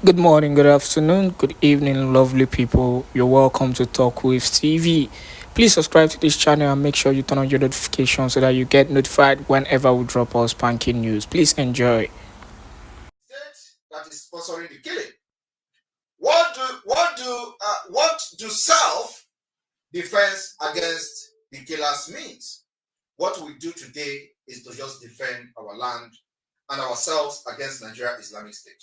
Good morning, good afternoon, good evening, lovely people. You're welcome to Talk with TV. Please subscribe to this channel and make sure you turn on your notifications so that you get notified whenever we drop our spanking news. Please enjoy. That is sponsoring the killing. What do self-defense against the killers means? What we do today is to just defend our land and ourselves against Nigeria Islamic State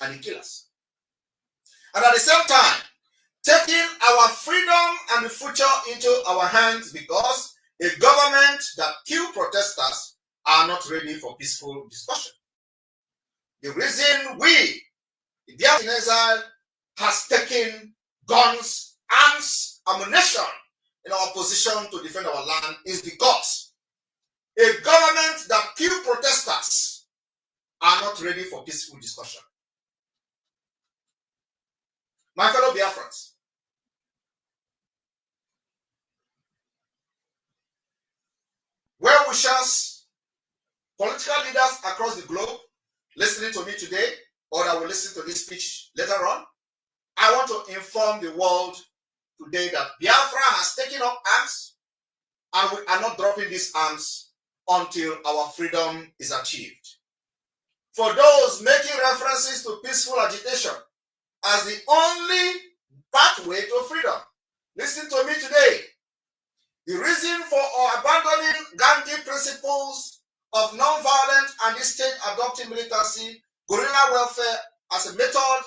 and the killers. And at the same time, taking our freedom and the future into our hands because a government that kill protesters are not ready for peaceful discussion. The reason we, the Biafran in exile, has taken guns, arms, ammunition in our position to defend our land is because a government that kill protesters are not ready for peaceful discussion. My fellow Biafrans, well-wishers, political leaders across the globe listening to me today, or that will listen to this speech later on, I want to inform the world today that Biafra has taken up arms and we are not dropping these arms until our freedom is achieved. For those making references to peaceful agitation as the only pathway to freedom, listen to me today. The reason for our abandoning Gandhi principles of non-violent and state adopting militancy, guerrilla welfare as a method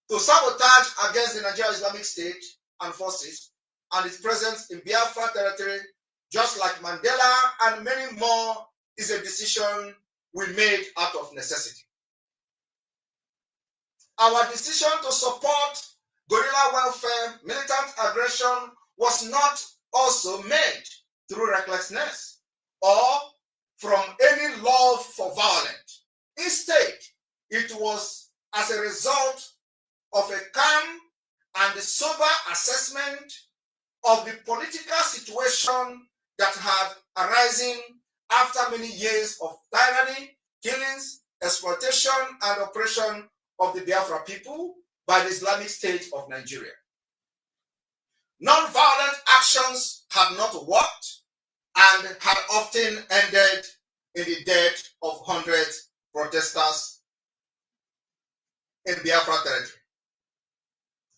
to sabotage against the Nigerian Islamic State and forces and its presence in Biafra territory, just like Mandela and many more, is a decision we made out of necessity. Our decision to support guerrilla welfare, militant aggression was not also made through recklessness or from any love for violence. Instead, it was as a result of a calm and sober assessment of the political situation that had arisen after many years of tyranny, killings, exploitation, and oppression of the Biafra people by the Islamic State of Nigeria. Non-violent actions had not worked and had often ended in the death of hundreds of protesters in Biafra territory.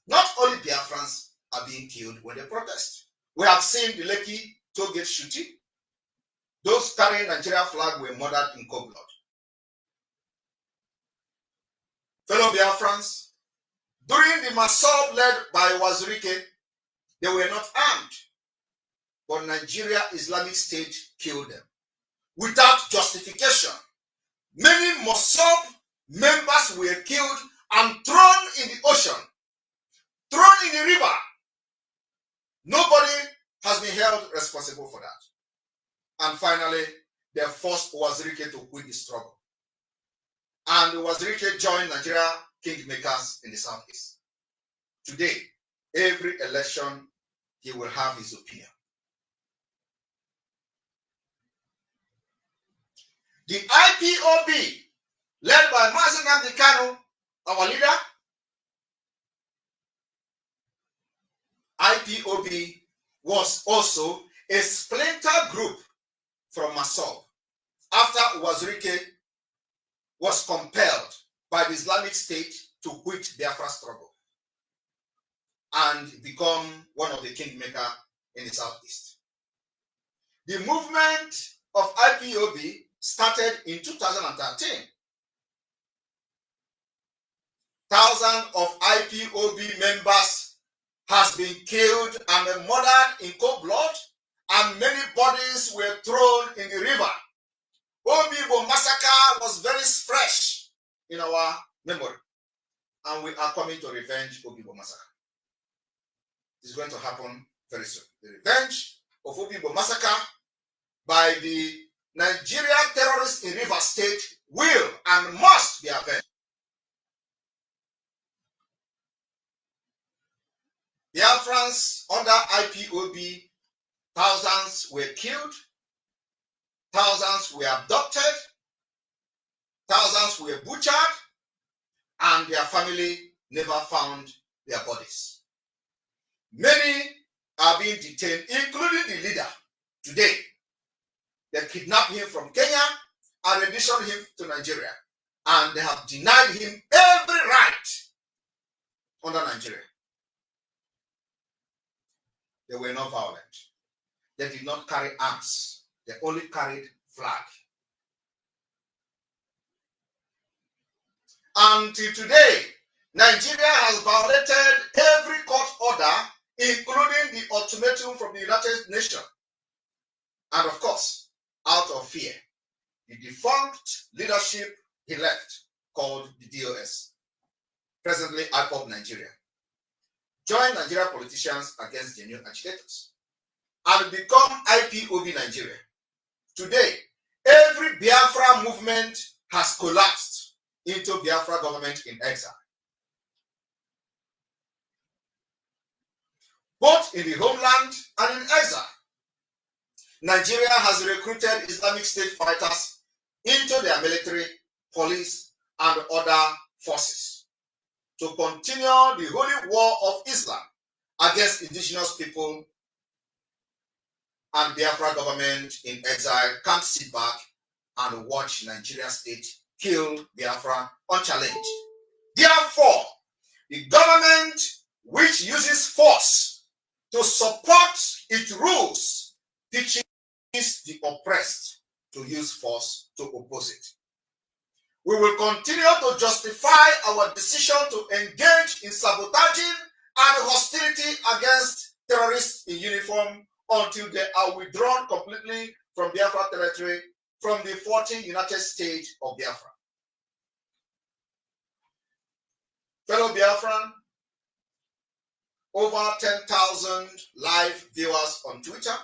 Not only Biafrans are being killed when they protest. We have seen the Lekki toll gate shooting. Those carrying Nigeria flag were murdered in cold blood. Fellow Biafrans, during the Massoud led by Wazirike, they were not armed, but Nigeria Islamic State killed them without justification. Many Mossab members were killed and thrown in the ocean, thrown in the river. Nobody has been held responsible for that. And finally, they forced Wazirike to quit the struggle. And Wazirike joined Nigeria kingmakers in the southeast. Today, every election, he will have his opinion. The IPOB, led by Mazen Nnamdi Kanu, our leader, IPOB was also a splinter group from Massoud after Wazirike was compelled by the Islamic State to quit the Biafra struggle and become one of the kingmakers in the southeast. The movement of IPOB started in 2013. Thousands of IPOB members has been killed and murdered in cold blood, and many bodies were thrown in the river. Obibo massacre was very fresh in our memory, and we are coming to revenge Obibo massacre. It's going to happen very soon. The revenge of Obibo massacre by the Nigerian terrorists in River State will and must be avenged. Biafrans under IPOB, thousands were killed, thousands were abducted, thousands were butchered, and their family never found their bodies. Many are being detained, including the leader today. They kidnapped him from Kenya and renditioned him to Nigeria. And they have denied him every right under Nigeria. They were not violent. They did not carry arms. They only carried flag. Until today, Nigeria has violated every court order, including the ultimatum from the United Nations. And of course, out of fear, the defunct leadership he left, called the DOS, presently IPOB Nigeria, joined Nigerian politicians against genuine agitators and become IPOB Nigeria. Today, every Biafra movement has collapsed into Biafra government in exile. Both in the homeland and in exile, Nigeria has recruited Islamic State fighters into their military, police, and other forces to continue the holy war of Islam against indigenous people, and Biafra government in exile can't sit back and watch Nigeria state kill Biafra unchallenged. Therefore, the government which uses force to support its rules teaches the oppressed to use force to oppose it. We will continue to justify our decision to engage in sabotaging and hostility against terrorists in uniform until they are withdrawn completely from Biafra territory from the 14 United States of Biafra. Fellow Biafran, over 10,000 live viewers on Twitter.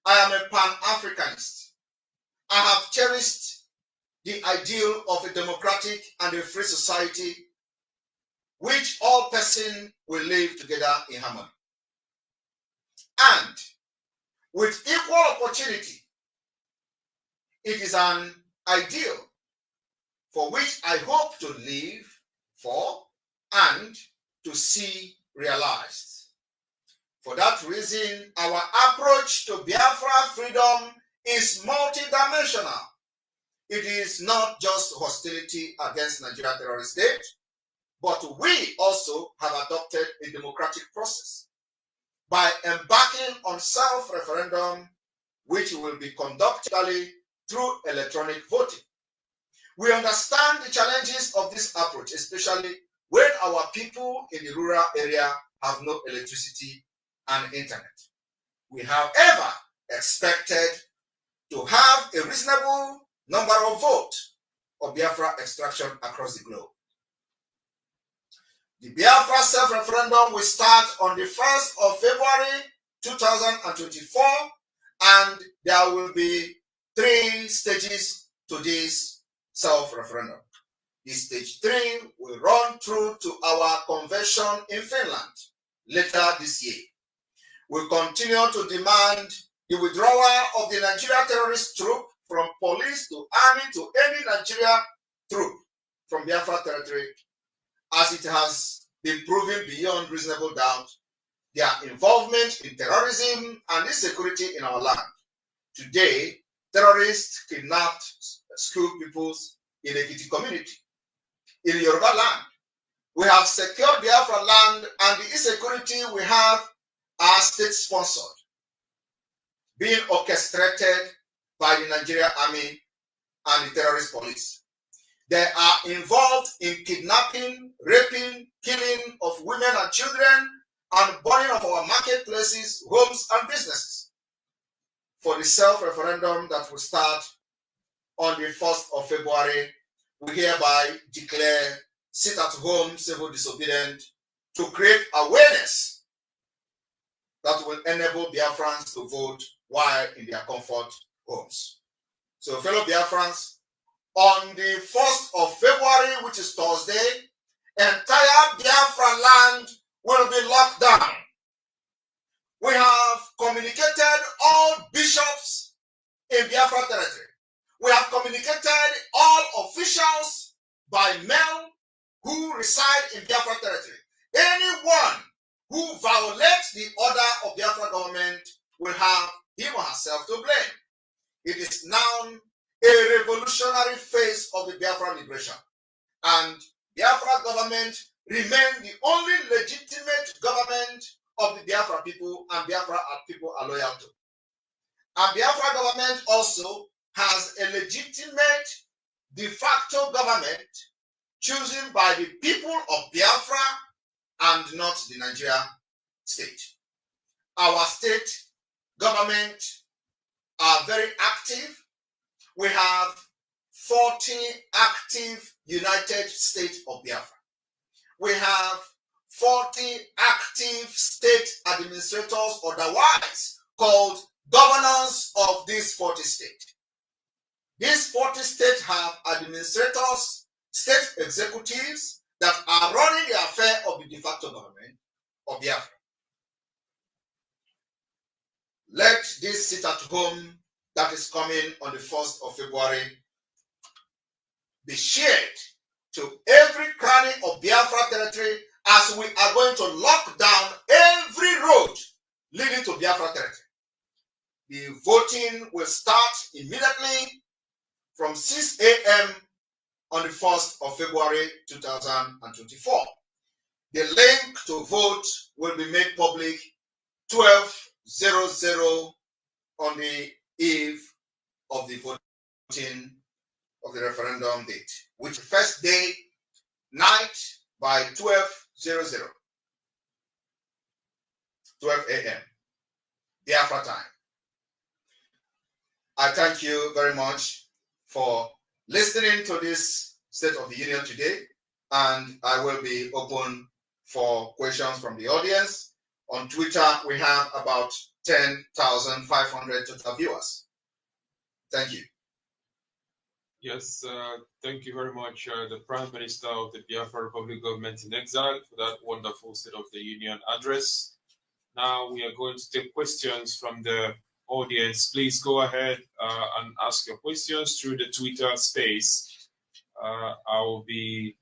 I am a Pan-Africanist. I have cherished the ideal of a democratic and a free society which all persons will live together in harmony. And with equal opportunity, it is an ideal for which I hope to live for and to see realized. For that reason, our approach to Biafra freedom is multidimensional. It is not just hostility against Nigeria terrorist state, but we also have adopted a democratic process by embarking on self-referendum, which will be conducted through electronic voting. We understand the challenges of this approach, especially when our people in the rural area have no electricity and internet. We, however, expected to have a reasonable number of votes of Biafra extraction across the globe. The Biafra self-referendum will start on the 1st of February 2024, and there will be 3 stages to this self-referendum. This stage 3 will run through to our convention in Finland later this year. We continue to demand the withdrawal of the Nigeria terrorist troop from police to army to any Nigeria troop from Biafra territory, as it has been proven beyond reasonable doubt their involvement in terrorism and insecurity in our land. Today, terrorists kidnapped school pupils in a Ekiti community. In Yoruba land, we have secured Biafra land, and the insecurity we have are state-sponsored, being orchestrated by the Nigerian army and the terrorist police. They are involved in kidnapping, raping, killing of women and children, and burning of our marketplaces, homes, and businesses. For the self-referendum that will start on the 1st of February, we hereby declare sit-at-home civil disobedience to create awareness that will enable Biafrans to vote while in their comfort homes. So, fellow Biafrans, on the 1st of February, which is Thursday, entire Biafra land will be locked down. We have communicated all bishops in Biafra territory. We have communicated all officials by mail who reside in Biafra territory. Anyone who violates the order of Biafra government will have him or herself to blame. It is now a revolutionary phase of the Biafra liberation. And Biafra government remains the only legitimate government of the Biafra people, and Biafra people are loyal to. And Biafra government also has a legitimate de facto government chosen by the people of Biafra and not the Nigeria state. Our state government are very active. We have 40 active United States of Biafra. We have 40 active state administrators, otherwise called governors of these 40 states. These 40 states have administrators, state executives that are running the affair of the de facto government of Biafra. Let this sit at home that is coming on the 1st of February be shared to every cranny of Biafra territory, as we are going to lock down every road leading to Biafra territory. The voting will start immediately from 6 a.m. on the 1st of February 2024. The link to vote will be made public 12:00 on the eve of the voting of the referendum date, which first day night by 12:00, 12 a.m. Biafra time. I thank you very much for listening to this State of the Union today, and I will be open for questions from the audience. On Twitter, we have about 10,500 total viewers. Thank you. Yes, thank you very much, the Prime Minister of the Biafra Republic Government in Exile, for that wonderful State of the Union address. Now we are going to take questions from the audience. Please go ahead and ask your questions through the Twitter space. I will be